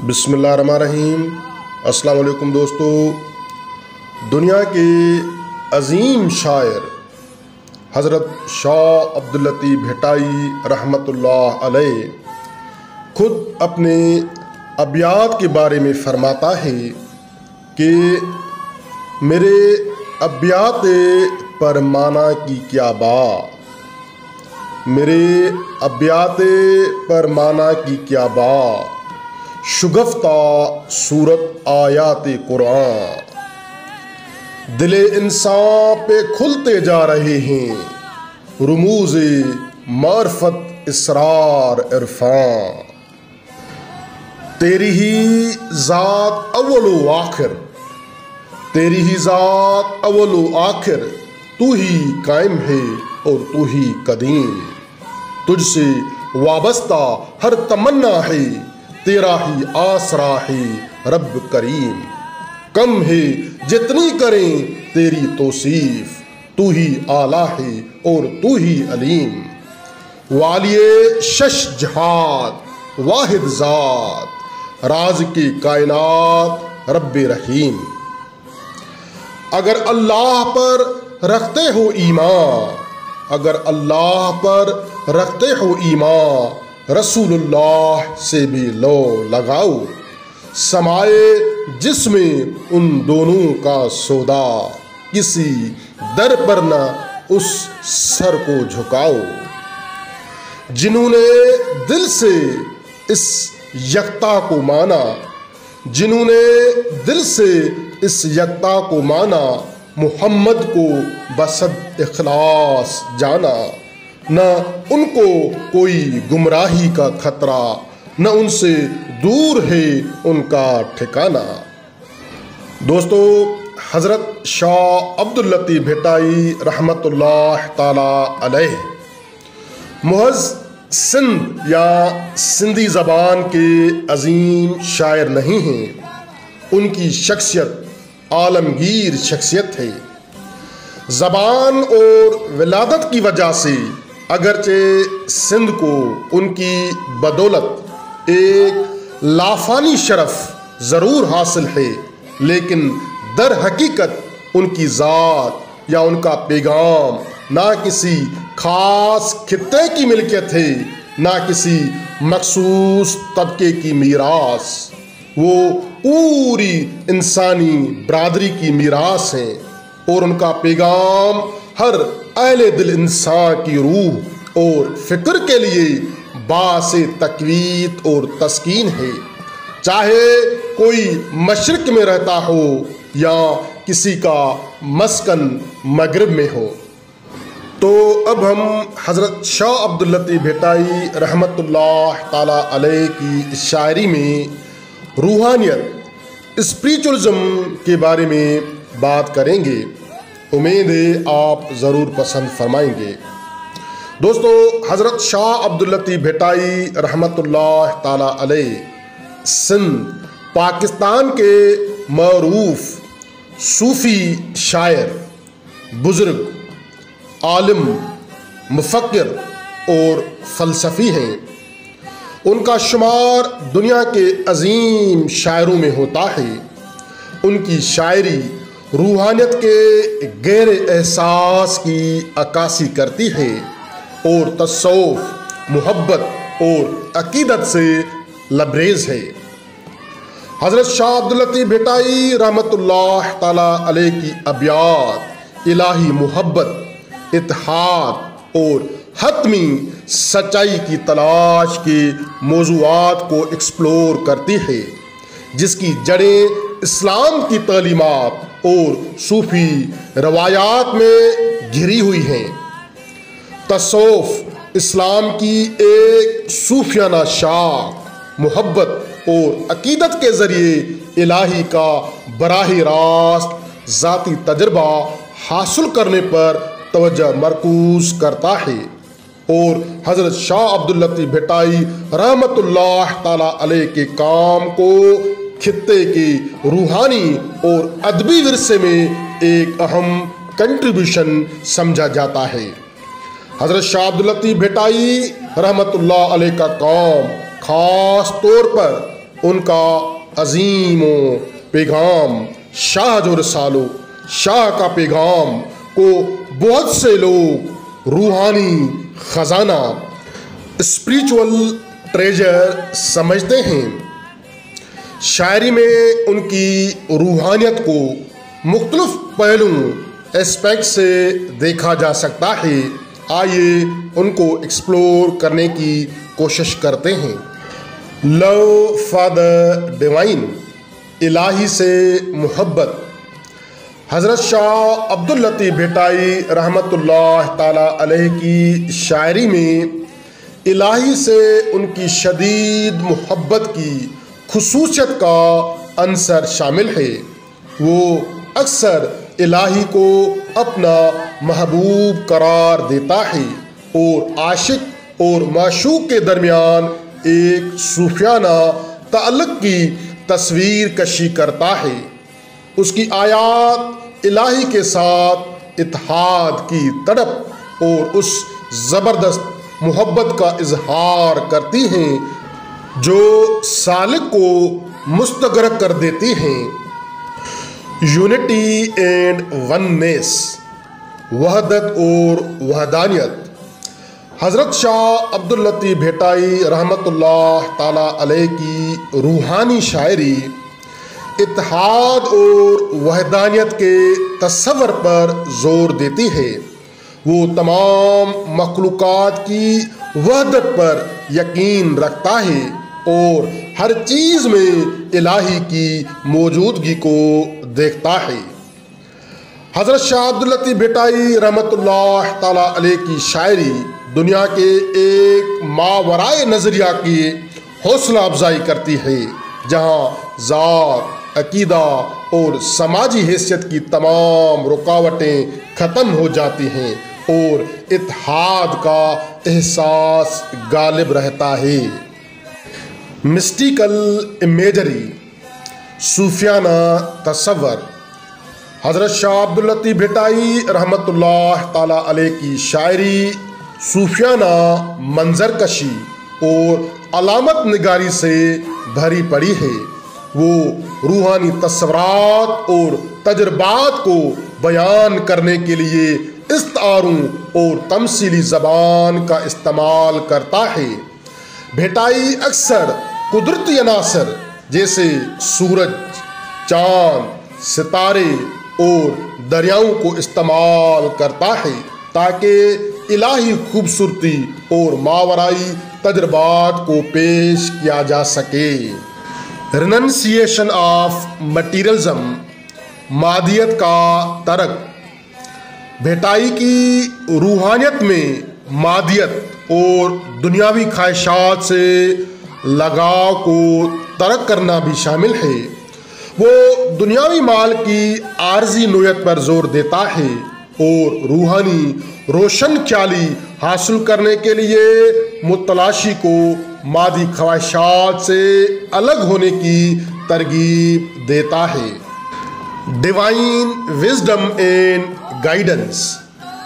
بسم اللہ الرحمن الرحیم۔ السلام علیکم دوستو۔ دنیا کے عظیم شاعر حضرت شاہ عبداللطیف بھٹائی رحمۃ اللہ علیہ خود اپنے ابیات کے بارے میں فرماتا ہے کہ میرے ابیات پر معنی کی کیا بات، میرے ابیات پر معنی کی کیا بات، شگفتہ صورت آیات قرآن دل انسان پہ کھلتے جا رہے ہیں، رموز معرفت اسرار عرفان، تیری ہی ذات اول و آخر، تیری ہی ذات اول و آخر، تو ہی قائم ہے اور تو ہی قدیم، تجھ سے وابستہ ہر تمنا ہے، تیرا ہی آسرا ہے رب کریم، کم ہے جتنی کریں تیری توصیف، تو ہی اعلیٰ ہے اور تو ہی علیم، والی شش جہات واحد ذات، راز کی کائنات رب رحیم، اگر اللہ پر رکھتے ہو ایمان، اگر اللہ پر رکھتے ہو ایمان، رسول اللہ سے بھی لو لگاؤ، سمائے جس میں ان دونوں کا سودا، کسی در پر نہ اس سر کو جھکاؤ، جنہوں نے دل سے اس یکتا کو مانا، جنہوں نے دل سے اس یکتا کو مانا، محمد کو بصد اخلاص جانا، نہ ان کو کوئی گمراہی کا خطرہ، نہ ان سے دور ہے ان کا ٹھکانہ۔ دوستو، حضرت شاہ عبداللطیف بھٹائی رحمۃ اللہ تعالی علیہ محض سندھ یا سندھی زبان کے عظیم شاعر نہیں ہیں، ان کی شخصیت عالمگیر شخصیت ہے۔ زبان اور ولادت کی وجہ سے اگرچہ سندھ کو ان کی بدولت ایک لافانی شرف ضرور حاصل ہے، لیکن در حقیقت ان کی ذات یا ان کا پیغام نہ کسی خاص خطے کی ملکیت ہے، نہ کسی مخصوص طبقے کی میراث، وہ پوری انسانی برادری کی میراث ہیں، اور ان کا پیغام ہر اہل دل انسان کی روح اور فکر کے لیے باعث تقویت اور تسکین ہے، چاہے کوئی مشرق میں رہتا ہو یا کسی کا مسکن مغرب میں ہو۔ تو اب ہم حضرت شاہ عبداللطیف بھٹائی رحمۃ اللہ تعالی علیہ کی شاعری میں روحانیت، اسپریچولزم کے بارے میں بات کریں گے، امید ہے آپ ضرور پسند فرمائیں گے۔ دوستو، حضرت شاہ عبداللطیف بھٹائی رحمۃ اللہ تعالی علیہ سندھ پاکستان کے معروف صوفی شاعر، بزرگ، عالم، مفکر اور فلسفی ہیں۔ ان کا شمار دنیا کے عظیم شاعروں میں ہوتا ہے۔ ان کی شاعری روحانیت کے گہرے احساس کی عکاسی کرتی ہے اور تصوف، محبت اور عقیدت سے لبریز ہے۔ حضرت شاہ عبداللطیف بھٹائی رحمۃ اللہ تعالی علیہ کی ابیات الہی محبت، اتحاد اور حتمی سچائی کی تلاش کے موضوعات کو ایکسپلور کرتی ہے، جس کی جڑیں اسلام کی تعلیمات اور صوفی روایات میں گھری ہوئی ہیں۔ تصوف اسلام کی ایک صوفیانہ شاخ، محبت اور عقیدت کے ذریعے الہی کا براہ راست ذاتی تجربہ حاصل کرنے پر توجہ مرکوز کرتا ہے، اور حضرت شاہ عبداللطیف بھٹائی رحمۃ اللہ تعالی علیہ کے کام کو خطے کے روحانی اور ادبی ورثے میں ایک اہم کنٹریبیوشن سمجھا جاتا ہے۔ حضرت شاہ عبداللطیف بھٹائی رحمۃ اللہ علیہ کا کام خاص طور پر ان کا عظیم و پیغام شاہ جو رسالو شاہ کا پیغام کو بہت سے لوگ روحانی خزانہ اسپریچول ٹریجر سمجھتے ہیں۔ شاعری میں ان کی روحانیت کو مختلف پہلوؤں اسپیکٹ سے دیکھا جا سکتا ہے۔ آئیے ان کو ایکسپلور کرنے کی کوشش کرتے ہیں۔ لو فار دا ڈیوائن، الہی سے محبت۔ حضرت شاہ عبداللطیف بھٹائی رحمۃ اللہ تعالی علیہ کی شاعری میں الہی سے ان کی شدید محبت کی خصوصیت کا عنصر شامل ہے۔ وہ اکثر الہی کو اپنا محبوب قرار دیتا ہے اور عاشق اور معشوق کے درمیان ایک صوفیانہ تعلق کی تصویر کشی کرتا ہے۔ اس کی آیات الہی کے ساتھ اتحاد کی تڑپ اور اس زبردست محبت کا اظہار کرتی ہیں جو سالک کو مستغرق کر دیتی ہیں۔ یونٹی اینڈ وننیس، وحدت اور وحدانیت۔ حضرت شاہ عبداللطیف بھٹائی رحمۃ اللہ تعالی علیہ کی روحانی شاعری اتحاد اور وحدانیت کے تصور پر زور دیتی ہے۔ وہ تمام مخلوقات کی وحدت پر یقین رکھتا ہے اور ہر چیز میں الہی کی موجودگی کو دیکھتا ہے۔ حضرت شاہ عبداللطیف بھٹائی رحمۃ اللہ تعالی علیہ کی شاعری دنیا کے ایک ماورائے نظریہ کی حوصلہ افزائی کرتی ہے، جہاں ذات، عقیدہ اور سماجی حیثیت کی تمام رکاوٹیں ختم ہو جاتی ہیں اور اتحاد کا احساس غالب رہتا ہے۔ مسٹیکل امیجری، صوفیانہ تصور۔ حضرت شاہ عبداللطیف بھٹائی رحمۃ اللہ تعالی علیہ کی شاعری صوفیانہ منظر کشی اور علامت نگاری سے بھری پڑی ہے۔ وہ روحانی تصورات اور تجربات کو بیان کرنے کے لیے استعاروں اور تمثیلی زبان کا استعمال کرتا ہے۔ بھٹائی اکثر قدرتی عناصر جیسے سورج، چاند، ستارے اور دریاؤں کو استعمال کرتا ہے تاکہ الہی خوبصورتی اور ماورائی تجربات کو پیش کیا جا سکے۔ ریننسیشن آف مٹیریلزم، مادیت کا ترک۔ بھٹائی کی روحانیت میں مادیت اور دنیاوی خواہشات سے لگاؤ کو ترک کرنا بھی شامل ہے۔ وہ دنیاوی مال کی عارضی نوعیت پر زور دیتا ہے اور روحانی روشن خیالی حاصل کرنے کے لیے متلاشی کو مادی خواہشات سے الگ ہونے کی ترغیب دیتا ہے۔ ڈیوائن وزڈم اینڈ گائیڈنس،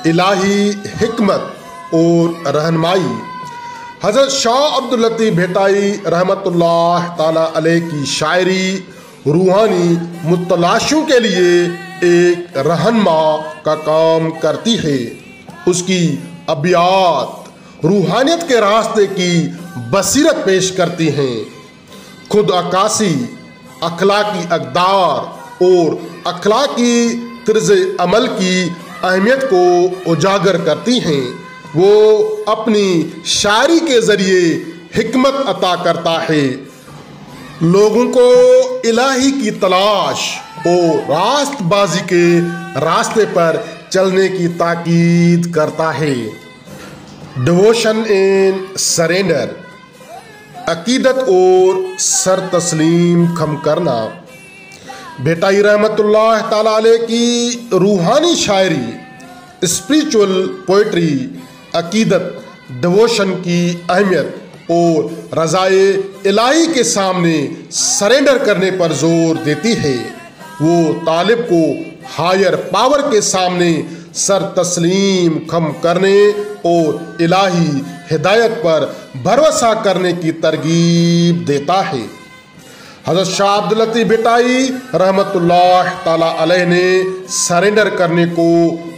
الہی حکمت اور رہنمائی۔ حضرت شاہ عبداللطیف بھٹائی رحمۃ اللہ تعالی علیہ کی شاعری روحانی متلاشیوں کے لیے ایک رہنما کا کام کرتی ہے۔ اس کی ابیات روحانیت کے راستے کی بصیرت پیش کرتی ہیں، خود عکاسی، اخلاقی اقدار اور اخلاقی طرز عمل کی اہمیت کو اجاگر کرتی ہیں۔ وہ اپنی شاعری کے ذریعے حکمت عطا کرتا ہے، لوگوں کو الہی کی تلاش اور راست بازی کے راستے پر چلنے کی تاکید کرتا ہے۔ ڈیووشن اینڈ سرینڈر، عقیدت اور سر تسلیم خم کرنا۔ بھٹائی رحمۃ اللہ تعالی علیہ کی روحانی شاعری اسپریچول پوئٹری عقیدت، ڈیووشن کی اہمیت اور رضائے الہی کے سامنے سرینڈر کرنے پر زور دیتی ہے۔ وہ طالب کو ہائر پاور کے سامنے سر تسلیم خم کرنے اور الہی ہدایت پر بھروسہ کرنے کی ترغیب دیتا ہے۔ حضرت شاہ عبد اللطیف بھٹائی رحمت اللہ تعالی علیہ نے سرنڈر کرنے کو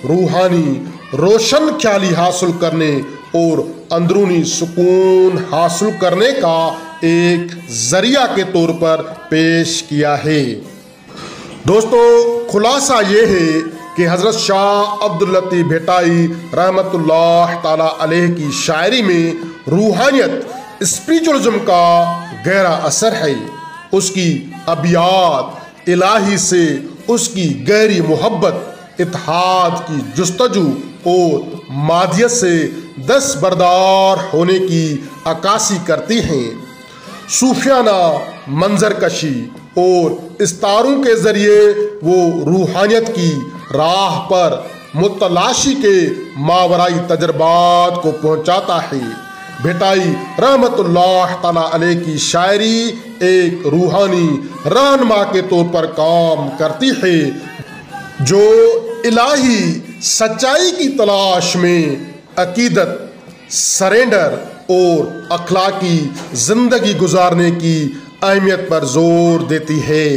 روحانی روشن خیالی حاصل کرنے اور اندرونی سکون حاصل کرنے کا ایک ذریعہ کے طور پر پیش کیا ہے۔ دوستو، خلاصہ یہ ہے کہ حضرت شاہ عبد اللطیف بھٹائی رحمت اللہ تعالی علیہ کی شاعری میں روحانیت، اسپریچولزم کا گہرا اثر ہے۔ اس کی ابیات الہی سے اس کی گہری محبت، اتحاد کی جستجو اور مادیت سے دستبردار ہونے کی عکاسی کرتی ہیں۔ صوفیانہ منظر کشی اور استاروں کے ذریعے وہ روحانیت کی راہ پر متلاشی کے ماورائی تجربات کو پہنچاتا ہے۔ بھٹائی رحمت اللہ تعالی علیہ کی شاعری ایک روحانی رہنما کے طور پر کام کرتی ہے جو الہی سچائی کی تلاش میں عقیدت، سرنڈر اور اخلاقی زندگی گزارنے کی اہمیت پر زور دیتی ہے۔